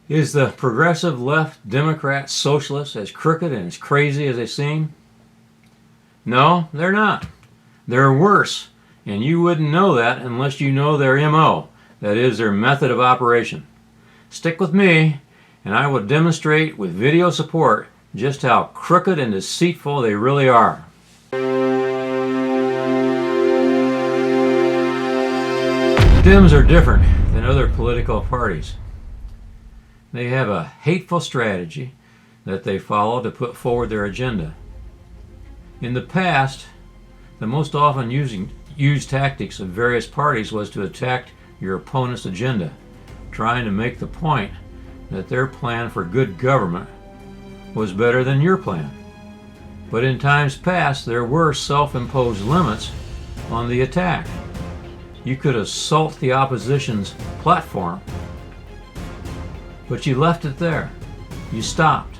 Is the progressive left, Democrat, socialist as crooked and as crazy as they seem? No, they're not. They're worse, and you wouldn't know that unless you know their MO, that is, their method of operation. Stick with me, and I will demonstrate with video support just how crooked and deceitful they really are. Dems are different than other political parties. They have a hateful strategy that they follow to put forward their agenda. In the past, the most often used tactics of various parties was to attack your opponent's agenda, trying to make the point that their plan for good government was better than your plan. But in times past, there were self-imposed limits on the attack. You could assault the opposition's platform, but you left it there. You stopped.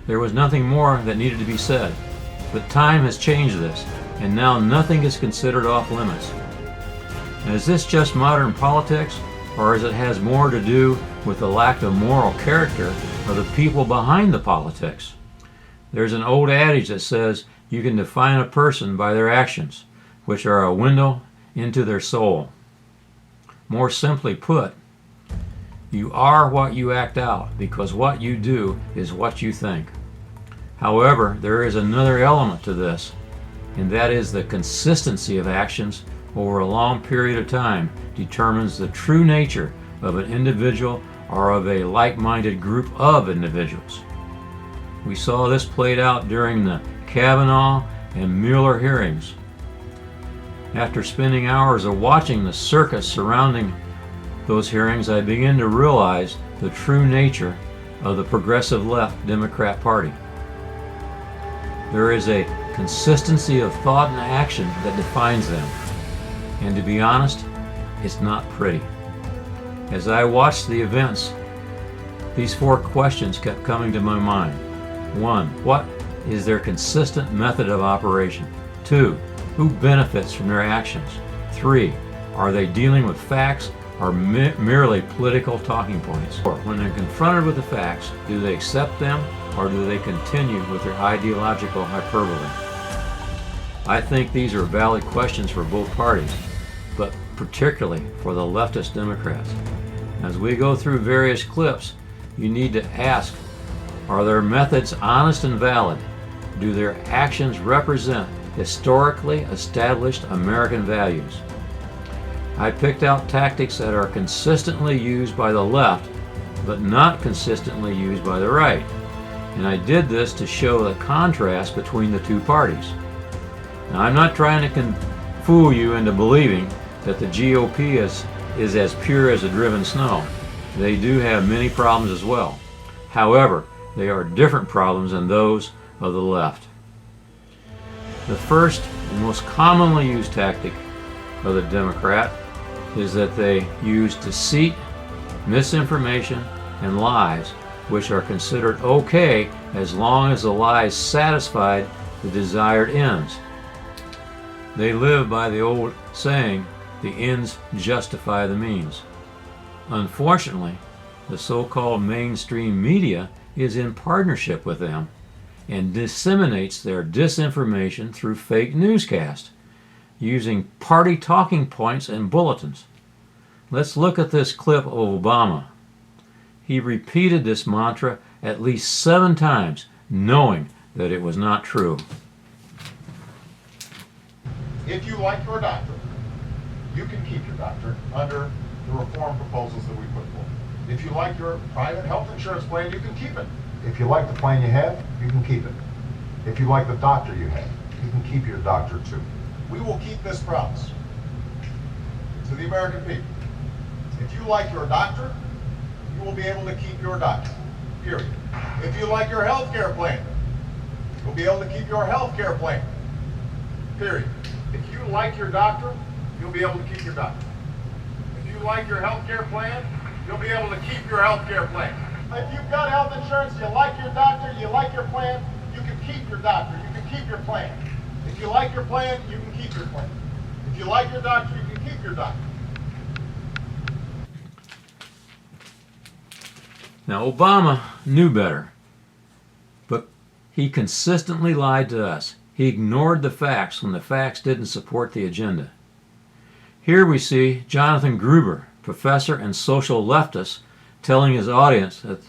There was nothing more that needed to be said. But time has changed this, and now nothing is considered off limits. And is this just modern politics, or is it has more to do with the lack of moral character of the people behind the politics? There's an old adage that says you can define a person by their actions, which are a window into their soul. More simply put, you are what you act out, because what you do is what you think. However, there is another element to this, and that is the consistency of actions over a long period of time determines the true nature of an individual or of a like-minded group of individuals. We saw this played out during the Kavanaugh and Mueller hearings. After spending hours of watching the circus surrounding those hearings, I began to realize the true nature of the progressive left Democrat Party. There is a consistency of thought and action that defines them. And to be honest, it's not pretty. As I watched the events, these four questions kept coming to my mind. 1. What is their consistent method of operation? 2. Who benefits from their actions? 3. Are they dealing with facts or merely political talking points? 4. When they're confronted with the facts, do they accept them or do they continue with their ideological hyperbole? I think these are valid questions for both parties, but particularly for the leftist Democrats. As we go through various clips, you need to ask, are their methods honest and valid? Do their actions represent historically established American values? I picked out tactics that are consistently used by the left, but not consistently used by the right. And I did this to show the contrast between the two parties. Now, I'm not trying to fool you into believing that the GOP is as pure as a driven snow. They do have many problems as well. However, they are different problems than those of the left. The first and most commonly used tactic of the Democrat is that they use deceit, misinformation, and lies, which are considered okay as long as the lies satisfied the desired ends. They live by the old saying, the ends justify the means. Unfortunately, the so-called mainstream media is in partnership with them and disseminates their disinformation through fake newscasts, using party talking points and bulletins. Let's look at this clip of Obama. He repeated this mantra at least 7 times, knowing that it was not true. If you like your doctor, you can keep your doctor under the reform proposals that we put forward. If you like your private health insurance plan, you can keep it. If you like the plan you have, you can keep it. If you like the doctor you have, you can keep your doctor too. We will keep this promise to the American people. If you like your doctor, you will be able to keep your doctor, period. If you like your health care plan, you'll be able to keep your health care plan, period. If you like your doctor, you'll be able to keep your doctor. If you like your health care plan, you'll be able to keep your health care plan. If you've got health insurance, you like your doctor, you like your plan, you can keep your doctor, you can keep your plan. If you like your plan, you can keep your plan. If you like your doctor, you can keep your doctor. Now, Obama knew better, but he consistently lied to us. He ignored the facts when the facts didn't support the agenda. Here we see Jonathan Gruber, professor and social leftist, telling his audience that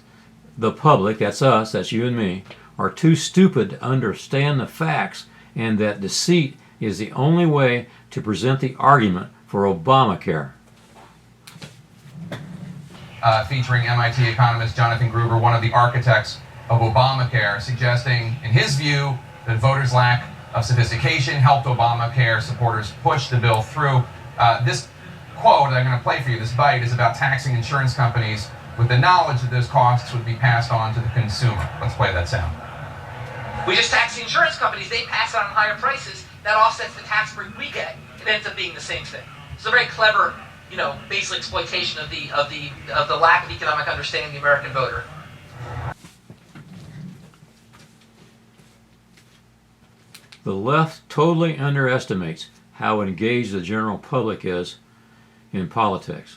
the public, that's us, that's you and me, are too stupid to understand the facts and that deceit is the only way to present the argument for Obamacare. Featuring MIT economist Jonathan Gruber, one of the architects of Obamacare, suggesting, in his view, that voters' lack of sophistication helped Obamacare supporters push the bill through. This quote that I'm going to play for you, this bite, is about taxing insurance companies with the knowledge that those costs would be passed on to the consumer. Let's play that sound. We just tax the insurance companies. They pass on higher prices. That offsets the tax break we get. It ends up being the same thing. It's a very clever, basic exploitation of the lack of economic understanding of the American voter. The left totally underestimates how engaged the general public is in politics.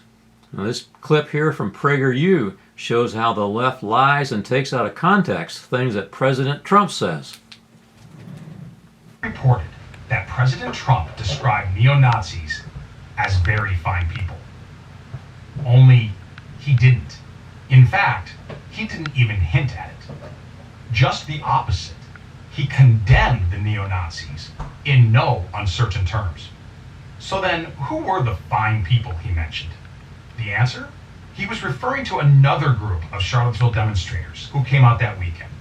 Now, this clip here from Prager shows how the left lies and takes out of context things that President Trump says. Reported that President Trump described neo-Nazis as very fine people. Only he didn't. In fact, he didn't even hint at it. Just the opposite. He condemned the neo-Nazis in no uncertain terms. So then, who were the fine people he mentioned? The answer? He was referring to another group of Charlottesville demonstrators who came out that weekend.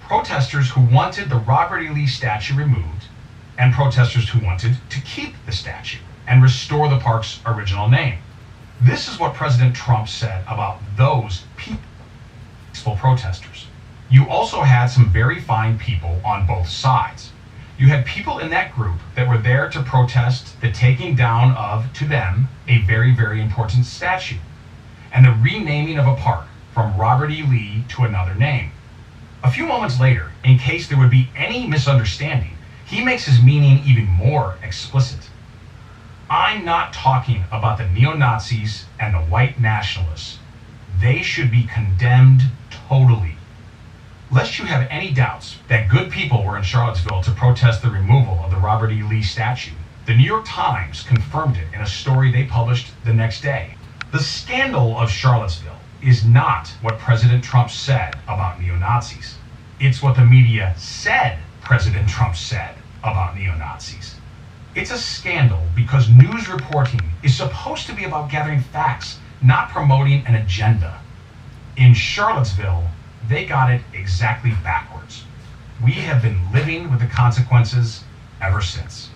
Protesters who wanted the Robert E. Lee statue removed, and protesters who wanted to keep the statue and restore the park's original name. This is what President Trump said about those peaceful protesters. You also had some very fine people on both sides. You had people in that group that were there to protest the taking down of, to them, a very, very important statue, and the renaming of a park from Robert E. Lee to another name. A few moments later, in case there would be any misunderstanding, he makes his meaning even more explicit. I'm not talking about the neo-Nazis and the white nationalists. They should be condemned totally. Lest you have any doubts that good people were in Charlottesville to protest the removal of the Robert E. Lee statue, the New York Times confirmed it in a story they published the next day. The scandal of Charlottesville is not what President Trump said about neo-Nazis. It's what the media said President Trump said about neo-Nazis. It's a scandal because news reporting is supposed to be about gathering facts, not promoting an agenda. In Charlottesville, they got it exactly backwards. We have been living with the consequences ever since.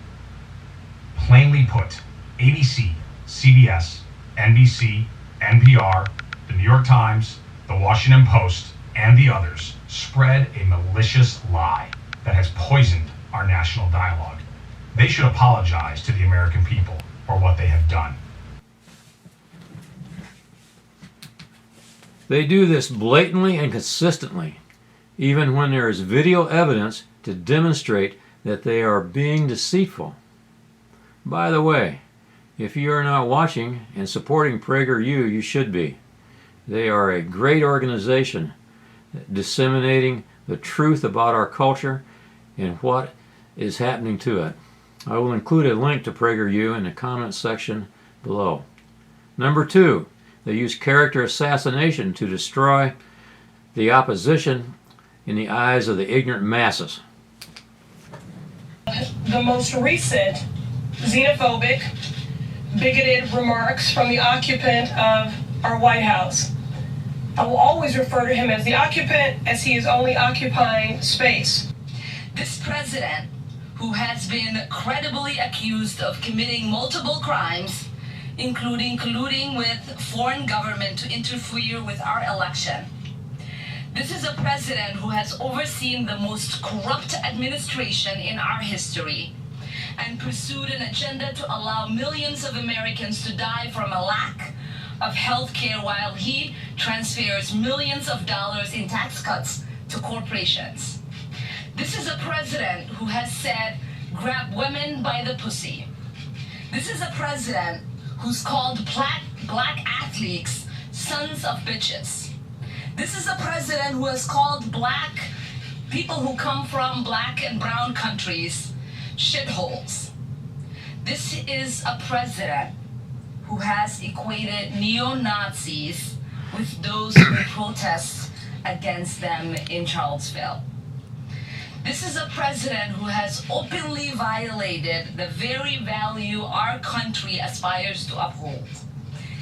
Plainly put, ABC, CBS, NBC, NPR, the New York Times, the Washington Post, and the others spread a malicious lie that has poisoned our national dialogue. They should apologize to the American people for what they have done. They do this blatantly and consistently, even when there is video evidence to demonstrate that they are being deceitful. By the way, if you are not watching and supporting Prager you should be. They are a great organization disseminating the truth about our culture and what is happening to it. I will include a link to Prager in the comments section below. Number 2, they use character assassination to destroy the opposition in the eyes of the ignorant masses. The most recent xenophobic, bigoted remarks from the occupant of our White House. I will always refer to him as the occupant, as he is only occupying space. This president, who has been credibly accused of committing multiple crimes, including colluding with foreign government to interfere with our election. This is a president who has overseen the most corrupt administration in our history and pursued an agenda to allow millions of Americans to die from a lack of health care while he transfers millions of dollars in tax cuts to corporations. This is a president who has said, grab women by the pussy. This is a president who's called black athletes sons of bitches. This is a president who has called people who come from black and brown countries shitholes. This is a president who has equated neo-Nazis with those who protest against them in Charlottesville. This is a president who has openly violated the very value our country aspires to uphold: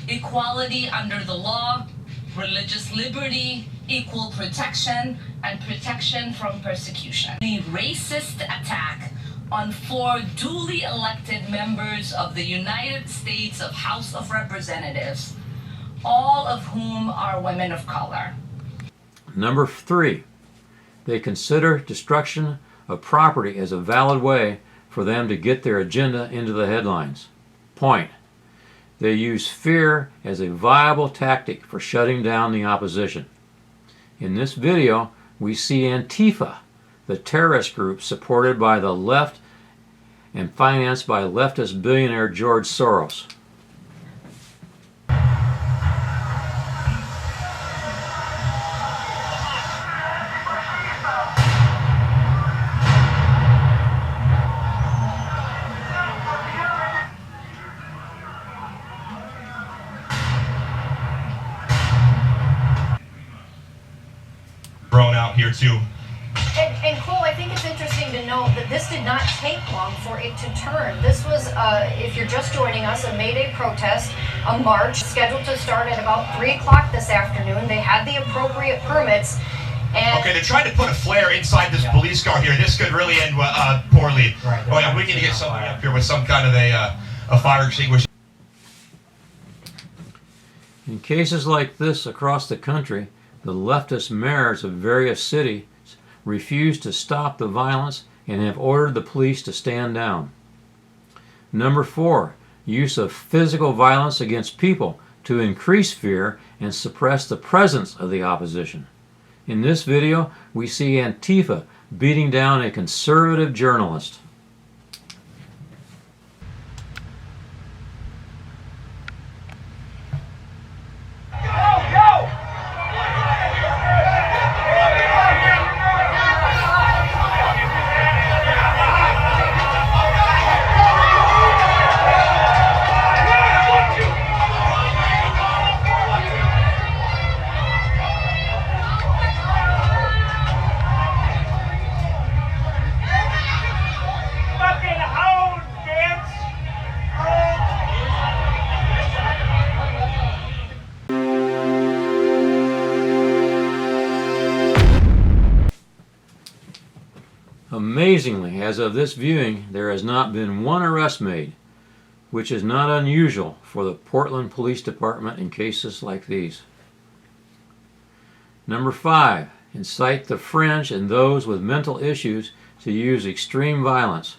equality under the law, religious liberty, equal protection, and protection from persecution. The racist attack on 4 duly elected members of the United States of House of Representatives, all of whom are women of color. Number 3, they consider destruction of property as a valid way for them to get their agenda into the headlines. Point. They use fear as a viable tactic for shutting down the opposition. In this video, we see Antifa, the terrorist group supported by the left and financed by leftist billionaire George Soros. Thrown out here too. And Cole, I think it's interesting to note that this did not take long for it to turn. This was, if you're just joining us, a May Day protest, a march scheduled to start at about 3 o'clock this afternoon. They had the appropriate permits. And okay, they tried to put a flare inside this police car here. This could really end poorly. Right, oh yeah, we need to get somebody up here with some kind of a fire extinguisher. In cases like this across the country, the leftist mayors of various cities refuse to stop the violence and have ordered the police to stand down. Number 4, use of physical violence against people to increase fear and suppress the presence of the opposition. In this video, we see Antifa beating down a conservative journalist. Amazingly, as of this viewing, there has not been one arrest made, which is not unusual for the Portland Police Department in cases like these. Number 5, incite the fringe and those with mental issues to use extreme violence,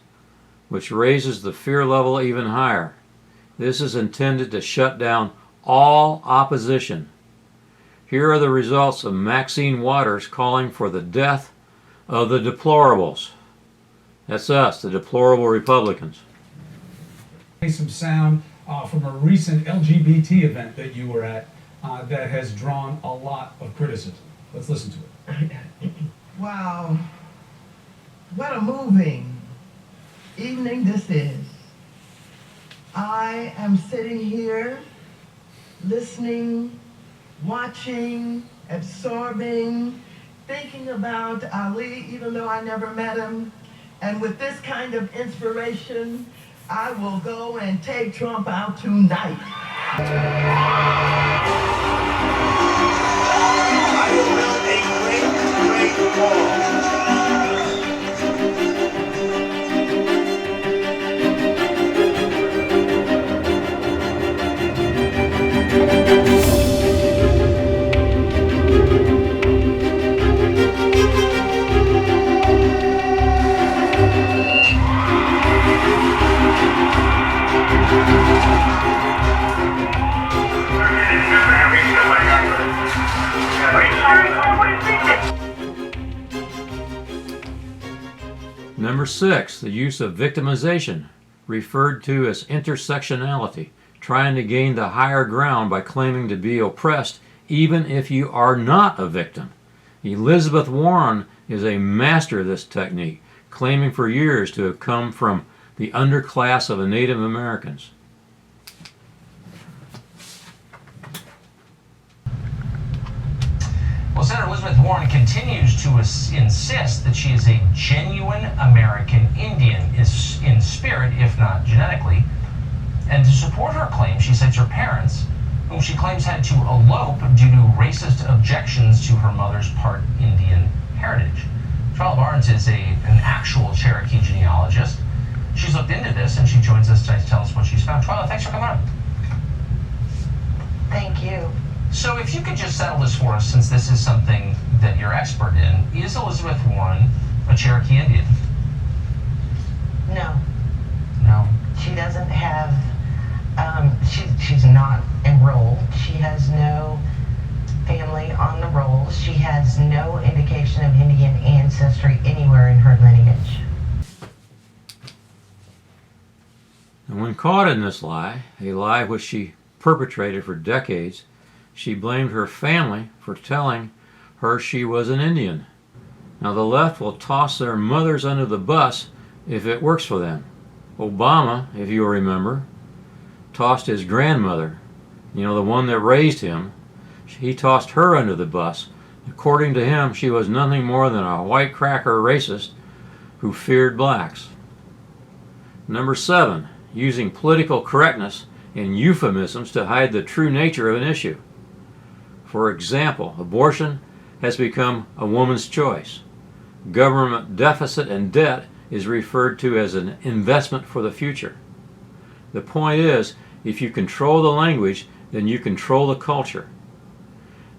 which raises the fear level even higher. This is intended to shut down all opposition. Here are the results of Maxine Waters calling for the death of the deplorables. That's us, the deplorable Republicans. Some sound from a recent LGBT event that you were at that has drawn a lot of criticism. Let's listen to it. Wow, what a moving evening this is. I am sitting here listening, watching, absorbing, thinking about Ali, even though I never met him. And with this kind of inspiration, I will go and take Trump out tonight. I will build a great, great wall. Number 6, the use of victimization, referred to as intersectionality, trying to gain the higher ground by claiming to be oppressed even if you are not a victim. Elizabeth Warren is a master of this technique, claiming for years to have come from the underclass of the Native Americans. Well, Senator Elizabeth Warren continues to insist that she is a genuine American Indian, is in spirit, if not genetically. And to support her claim, she cites her parents, whom she claims had to elope due to racist objections to her mother's part Indian heritage. Twyla Barnes is an actual Cherokee genealogist. She's looked into this, and she joins us tonight to tell us what she's found. Twyla, thanks for coming on. Thank you. So if you could just settle this for us, since this is something that you're expert in, is Elizabeth Warren a Cherokee Indian? No. No. She doesn't have, she's not enrolled. She has no family on the rolls. She has no indication of Indian ancestry anywhere in her lineage. And when caught in this lie, a lie which she perpetrated for decades, she blamed her family for telling her she was an Indian. Now the left will toss their mothers under the bus if it works for them. Obama, if you remember, tossed his grandmother, the one that raised him. He tossed her under the bus. According to him, she was nothing more than a white cracker racist who feared blacks. Number 7, using political correctness and euphemisms to hide the true nature of an issue. For example, abortion has become a woman's choice. Government deficit and debt is referred to as an investment for the future. The point is, if you control the language, then you control the culture.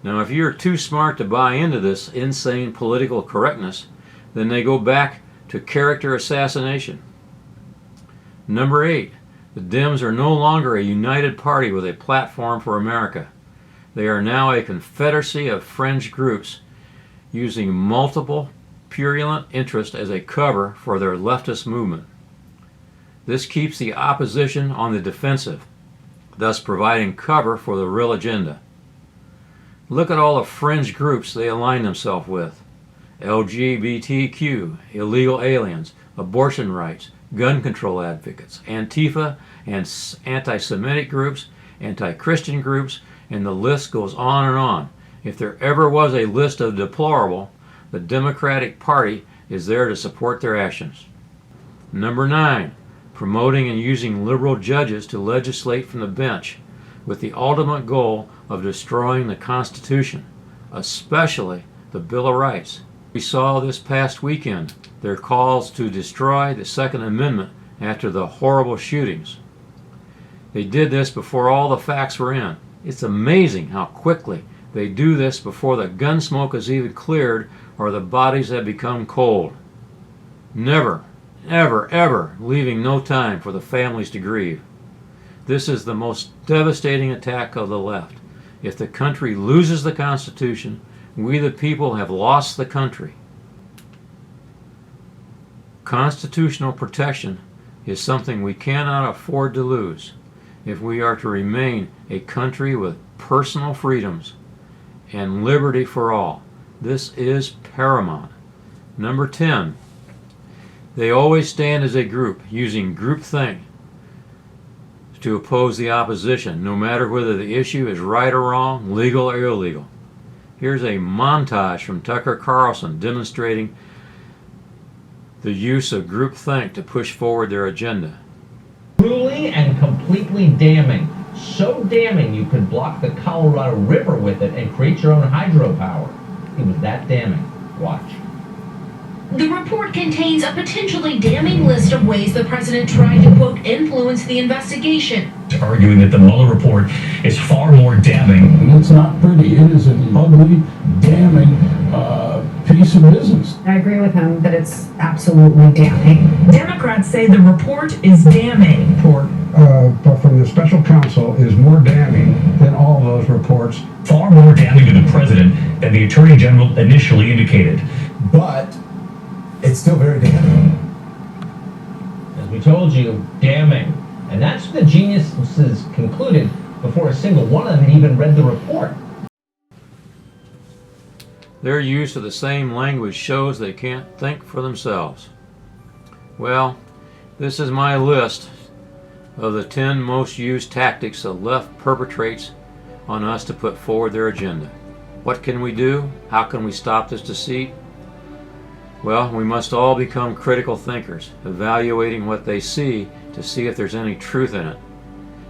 Now, if you're too smart to buy into this insane political correctness, then they go back to character assassination. Number 8, the Dems are no longer a united party with a platform for America. They are now a confederacy of fringe groups using multiple purulent interests as a cover for their leftist movement. This keeps the opposition on the defensive, thus providing cover for the real agenda. Look at all the fringe groups they align themselves with: LGBTQ, illegal aliens, abortion rights, gun control advocates, Antifa and anti-Semitic groups, anti-Christian groups, and the list goes on and on. If there ever was a list of deplorable, the Democratic Party is there to support their actions. Number 9, promoting and using liberal judges to legislate from the bench with the ultimate goal of destroying the Constitution, especially the Bill of Rights. We saw this past weekend their calls to destroy the Second Amendment after the horrible shootings. They did this before all the facts were in. It's amazing how quickly they do this before the gun smoke is even cleared or the bodies have become cold. Never, ever, ever leaving no time for the families to grieve. This is the most devastating attack of the left. If the country loses the Constitution, we the people have lost the country. Constitutional protection is something we cannot afford to lose if we are to remain a country with personal freedoms and liberty for all. This is paramount. Number 10, they always stand as a group, using groupthink to oppose the opposition, no matter whether the issue is right or wrong, legal or illegal. Here's a montage from Tucker Carlson demonstrating the use of groupthink to push forward their agenda. Truly and completely damning. So damning you could block the Colorado River with it and create your own hydropower. It was that damning. Watch. The report contains a potentially damning list of ways the president tried to, quote, influence the investigation. Arguing that the Mueller report is far more damning. It's not pretty. It is an ugly, damning piece of business. I agree with him that it's absolutely damning. Democrats say the report is damning. The report from the special counsel is more damning than all those reports. Far more damning to the president than the attorney general initially indicated. But it's still very damning. As we told you, damning. And that's what the geniuses concluded before a single one of them had even read the report. Their use of the same language shows they can't think for themselves. Well, this is my list of the 10 most used tactics the left perpetrates on us to put forward their agenda. What can we do? How can we stop this deceit? Well, we must all become critical thinkers, evaluating what they see to see if there's any truth in it.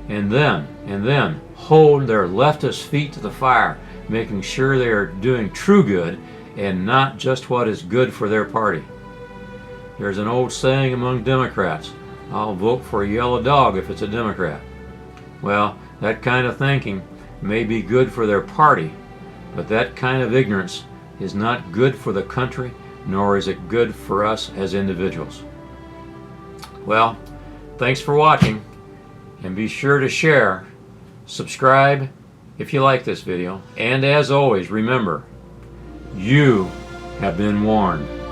And then hold their leftist feet to the fire, making sure they are doing true good and not just what is good for their party. There's an old saying among Democrats, I'll vote for a yellow dog if it's a Democrat. Well, that kind of thinking may be good for their party, but that kind of ignorance is not good for the country, nor is it good for us as individuals. Well, thanks for watching, and be sure to share, subscribe if you like this video, and as always, remember, you have been warned.